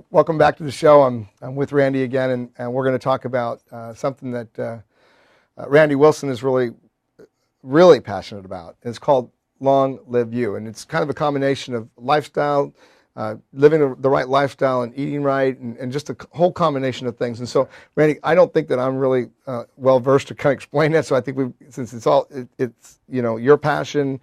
Welcome back to the show. I'm with Randy again, and we're going to talk about something that Randy Wilson is really passionate about. It's called Long Live You, and it's kind of a combination of lifestyle, living the right lifestyle and eating right, and just a whole combination of things. And so, Randy, I don't think that I'm really well versed to kind of explain that. So I think since it's your passion,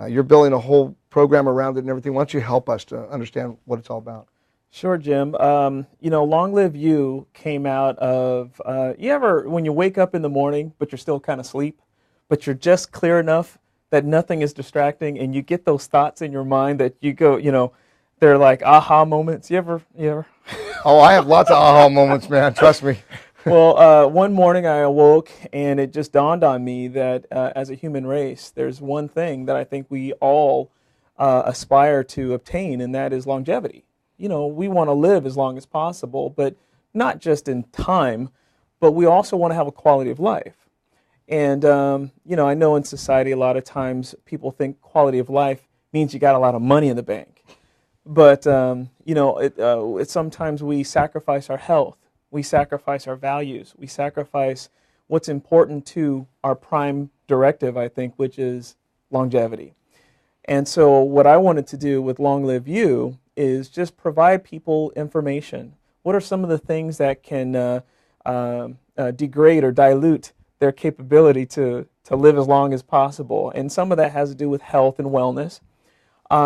you're building a whole program around it and everything. Why don't you help us to understand what it's all about? Sure, Jim. Long Live You came out of, when you wake up in the morning, but you're still kind of asleep, but you're just clear enough that nothing is distracting, and you get those thoughts in your mind that you go, they're like aha moments. You ever? Oh, I have lots of aha moments, man. Trust me. Well, one morning I awoke, and it just dawned on me that as a human race, there's one thing that I think we all aspire to obtain, and that is longevity. We want to live as long as possible, but not just in time, but we also want to have a quality of life. And, I know in society a lot of times people think quality of life means you got a lot of money in the bank. But, sometimes we sacrifice our health, we sacrifice our values, we sacrifice what's important to our prime directive, I think, which is longevity. And so what I wanted to do with Long Live You is just provide people information. What are some of the things that can degrade or dilute their capability to live as long as possible? And some of that has to do with health and wellness.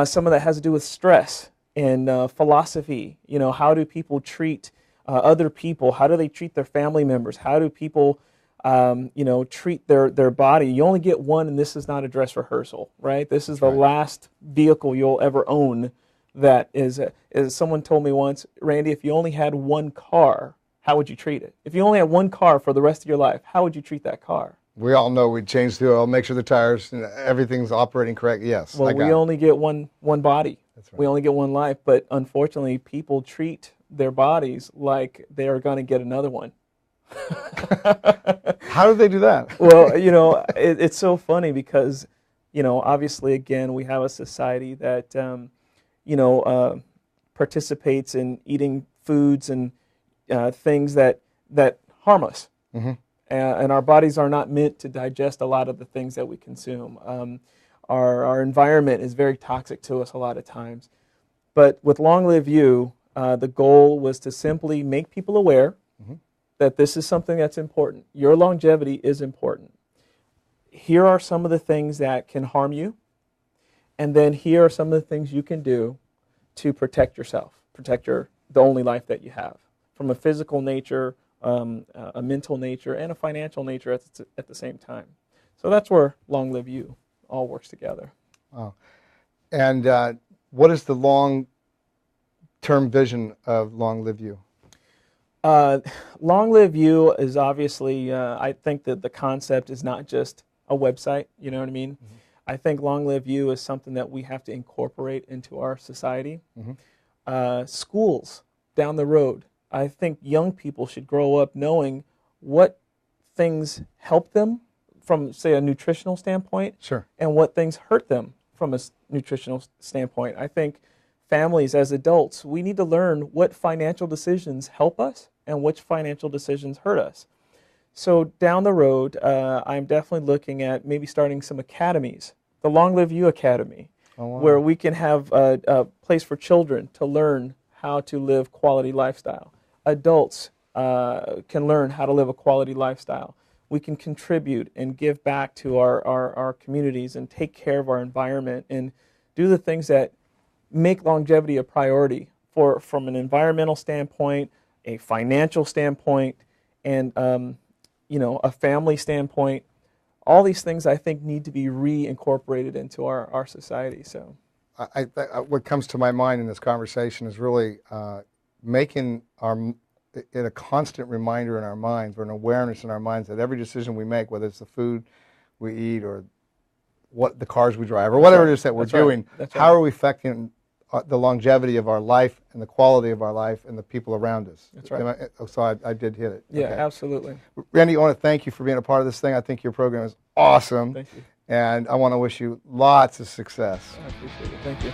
Some of that has to do with stress and philosophy. How do people treat other people? How do they treat their family members? How do people treat their body? You only get one, and this is not a dress rehearsal, right? This is the last vehicle you'll ever own. That is, as someone told me once, Randy, if you only had one car, how would you treat it? If you only had one car for the rest of your life, how would you treat that car? We all know we'd change the oil, make sure the tires and everything's operating correct. Yes. Well, we only get one body. That's right. We only get one life, but unfortunately, people treat their bodies like they are going to get another one. How do they do that? Well, it's so funny because, obviously, again, we have a society that participates in eating foods and things that harm us. Mm-hmm. And our bodies are not meant to digest a lot of the things that we consume. Our environment is very toxic to us a lot of times. But with Long Live You, the goal was to simply make people aware mm-hmm. that this is something that's important. Your longevity is important. Here are some of the things that can harm you. And then here are some of the things you can do to protect yourself, protect the only life that you have, from a physical nature, a mental nature, and a financial nature at the same time. So that's where Long Live You all works together. Wow. And what is the long-term vision of Long Live You? Long Live You is obviously, I think that the concept is not just a website, you know what I mean? Mm-hmm. I think Long Live You is something that we have to incorporate into our society. Mm-hmm. Schools down the road, I think young people should grow up knowing what things help them from, say, a nutritional standpoint, sure, and what things hurt them from a nutritional standpoint. I think families as adults, we need to learn what financial decisions help us and which financial decisions hurt us. So down the road, I'm definitely looking at maybe starting some academies, the Long Live You Academy, where we can have a place for children to learn how to live quality lifestyle. Adults can learn how to live a quality lifestyle. We can contribute and give back to our communities and take care of our environment and do the things that make longevity a priority from an environmental standpoint, a financial standpoint, and a family standpoint. All these things I think need to be reincorporated into our society. So, what comes to my mind in this conversation is really making it a constant reminder in our minds, or an awareness in our minds, that every decision we make, whether it's the food we eat or what the cars we drive or whatever it is that we're doing, how are we affecting the longevity of our life and the quality of our life and the people around us. That's right. So I did hit it. Yeah, okay. Absolutely. Randy, I want to thank you for being a part of this thing. I think your program is awesome. Thank you. And I want to wish you lots of success. I appreciate it. Thank you.